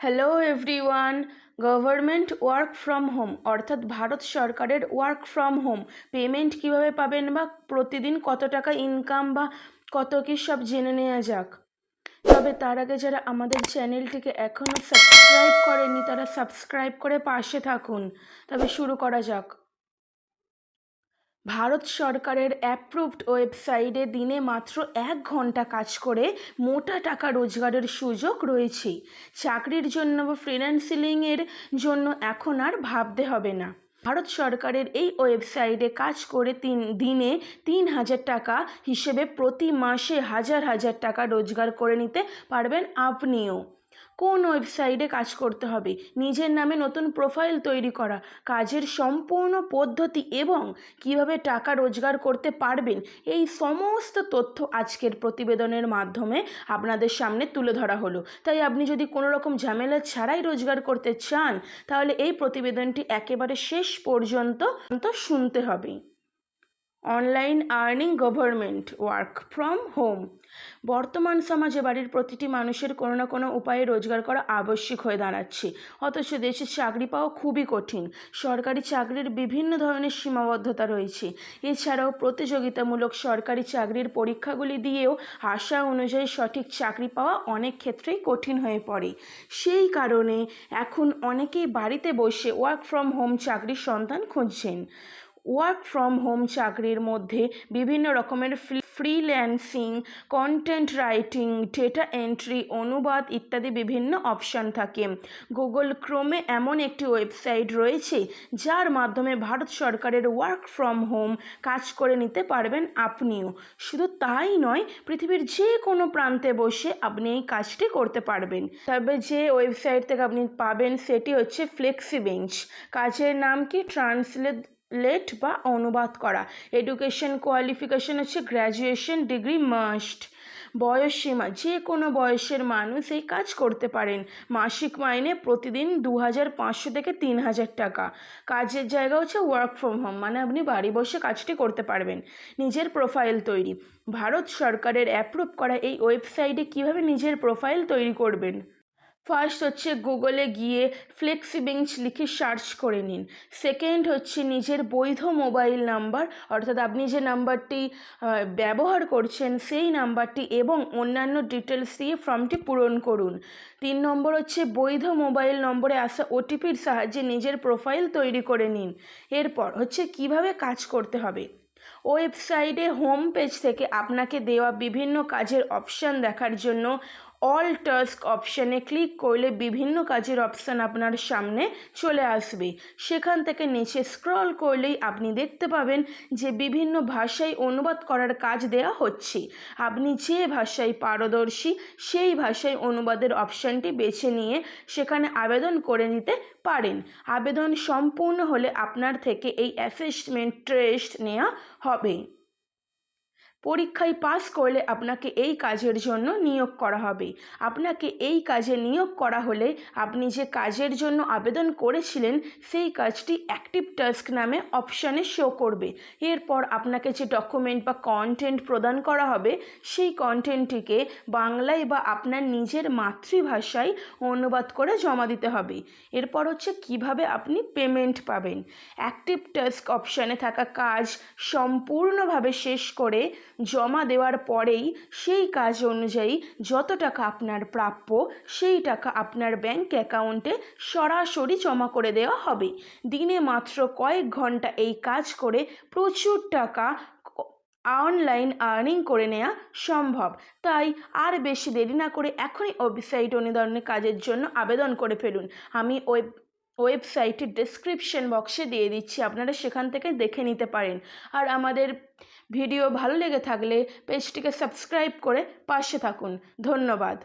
Hello everyone. Government work from home অর্থাৎ ভারত সরকারের work from home payment কিভাবে পাবেন বা প্রতিদিন কত টাকা ইনকাম বা কত কি সব জেনে নেওয়া যাক। তবে তার আগে যারা আমাদের চ্যানেলটিকে এখনও সাবস্ক্রাইব করেনি তারা সাবস্ক্রাইব করে পাশে থাকুন। তবে শুরু করা যাক। ভারত সরকারের অ্যাপ্রুভড ওয়েবসাইটে দিনে মাত্র 1 ঘন্টা কাজ করে মোটা টাকা রোজগারের সুযোগ রয়েছে। চাকরির জন্য বা ফ্রিল্যান্সিংয়ের জন্য এখন আর ভাবতে হবে না। ভারত সরকারের এই ওয়েবসাইটে কাজ করে দিনে 3,000 টাকা হিসেবে প্রতি মাসে হাজার হাজার টাকা রোজগার করে নিতে পারবেন আপনিও। কোন ওয়েবসাইটে কাজ করতে হবে, নিজের নামে নতুন প্রোফাইল তৈরি করা, কাজের সম্পূর্ণ পদ্ধতি এবং কিভাবে টাকা রোজগার করতে পারবেন, এই সমস্ত তথ্য আজকের প্রতিবেদনের মাধ্যমে আপনাদের সামনে তুলে ধরা হলো। তাই আপনি যদি কোনো রকম ঝামেলা ছাড়াই রোজগার করতে চান তাহলে এই প্রতিবেদনটি একেবারে শেষ পর্যন্ত শুনতে হবে। Online earning government work from home. বর্তমান সমাজে বাড়ির প্রতিটি মানুষের কোনো না কোনো উপায়ে রোজগার করা আবশ্যিক হয়ে দাঁড়াচ্ছে, অথচ দেশে চাকরি পাওয়া খুবই কঠিন। সরকারি চাকরির বিভিন্ন ধরনের সীমাবদ্ধতা রয়েছে। এছাড়াও প্রতিযোগিতামূলক সরকারি চাকরির পরীক্ষাগুলি দিয়েও আশা অনুযায়ী সঠিক চাকরি পাওয়া অনেক ক্ষেত্রেই কঠিন হয়ে পড়ে। সেই কারণে এখন অনেকেই বাড়িতে বসে ওয়ার্ক ফ্রম হোম চাকরির সন্ধান খুঁজছেন। ওয়ার্ক ফ্রম হোম চাকরির মধ্যে বিভিন্ন রকমের freelancing, content writing, data entry, অনুবাদ ইত্যাদি বিভিন্ন অপশান থাকে। গুগল ক্রোমে এমন একটি ওয়েবসাইট রয়েছে যার মাধ্যমে ভারত সরকারের ওয়ার্ক ফ্রম হোম কাজ করে নিতে পারবেন আপনিও। শুধু তাই নয়, পৃথিবীর যে কোনো প্রান্তে বসে আপনি এই কাজটি করতে পারবেন। তবে যে ওয়েবসাইট থেকে আপনি পাবেন সেটি হচ্ছে ফ্লেক্সিবেঞ্চ। কাজের নাম কি? ট্রান্সলেট বা অনুবাদ করা। এডুকেশন কোয়ালিফিকেশন হচ্ছে গ্র্যাজুয়েশন ডিগ্রি মাস্ট। বয়সসীমা, যে কোনো বয়সের মানুষ এই কাজ করতে পারেন। মাসিক মাইনে প্রতিদিন 2,500 থেকে 3,000 টাকা। কাজের জায়গা হচ্ছে ওয়ার্ক ফ্রম হোম, মানে আপনি বাড়ি বসে কাজটি করতে পারবেন। নিজের প্রোফাইল তৈরি। ভারত সরকারের অ্যাপ্রুভ করা এই ওয়েবসাইটে কিভাবে নিজের প্রোফাইল তৈরি করবেন। ফার্স্ট হচ্ছে গুগলে গিয়ে ফ্লেক্সিবেঞ্চ লিখে সার্চ করে নিন। সেকেন্ড হচ্ছে নিজের বৈধ মোবাইল নাম্বার, অর্থাৎ আপনি যে নাম্বারটি ব্যবহার করছেন সেই নাম্বারটি এবং অন্যান্য ডিটেলস দিয়ে ফর্মটি পূরণ করুন। 3 নম্বর হচ্ছে বৈধ মোবাইল নম্বরে আসা ওটিপির সাহায্যে নিজের প্রোফাইল তৈরি করে নিন। এরপর হচ্ছে কিভাবে কাজ করতে হবে। ওয়েবসাইটে হোম পেজ থেকে আপনাকে দেওয়া বিভিন্ন কাজের অপশান দেখার জন্য অল টাস্ক অপশানে ক্লিক করলে বিভিন্ন কাজের অপশান আপনার সামনে চলে আসবে। সেখান থেকে নিচে স্ক্রল করলেই আপনি দেখতে পাবেন যে বিভিন্ন ভাষায় অনুবাদ করার কাজ দেওয়া হচ্ছে। আপনি যে ভাষায় পারদর্শী সেই ভাষায় অনুবাদের অপশানটি বেছে নিয়ে সেখানে আবেদন করে নিতে পারেন। আবেদন সম্পূর্ণ হলে আপনার থেকে এই অ্যাসেসমেন্ট টেস্ট নেওয়া হবে। পরীক্ষায় পাস করলে আপনাকে এই কাজের জন্য নিয়োগ করা হবে। আপনাকে এই কাজে নিয়োগ করা হলে আপনি যে কাজের জন্য আবেদন করেছিলেন সেই কাজটি অ্যাক্টিভ টাস্ক নামে অপশানে শো করবে। এরপর আপনাকে যে ডকুমেন্ট বা কন্টেন্ট প্রদান করা হবে সেই কন্টেন্টটিকে বাংলায় বা আপনার নিজের মাতৃভাষায় অনুবাদ করে জমা দিতে হবে। এরপর হচ্ছে কিভাবে আপনি পেমেন্ট পাবেন। অ্যাক্টিভ টাস্ক অপশানে থাকা কাজ সম্পূর্ণভাবে শেষ করে জমা দেওয়ার পরেই সেই কাজ অনুযায়ী যত টাকা আপনার প্রাপ্য সেই টাকা আপনার ব্যাংক অ্যাকাউন্টে সরাসরি জমা করে দেওয়া হবে। দিনে মাত্র কয়েক ঘন্টা এই কাজ করে প্রচুর টাকা অনলাইন আর্নিং করে নেওয়া সম্ভব। তাই আর বেশি দেরি না করে এখনই ওয়েবসাইট অনুদানের কাজের জন্য আবেদন করে ফেলুন। আমি ওয়েবসাইটের ডেসক্রিপশন বক্সে দিয়ে দিচ্ছি, আপনারা সেখান থেকে দেখে নিতে পারেন। আর আমাদের ভিডিও ভালো লেগে থাকলে পেজটিকে সাবস্ক্রাইব করে পাশে থাকুন। ধন্যবাদ।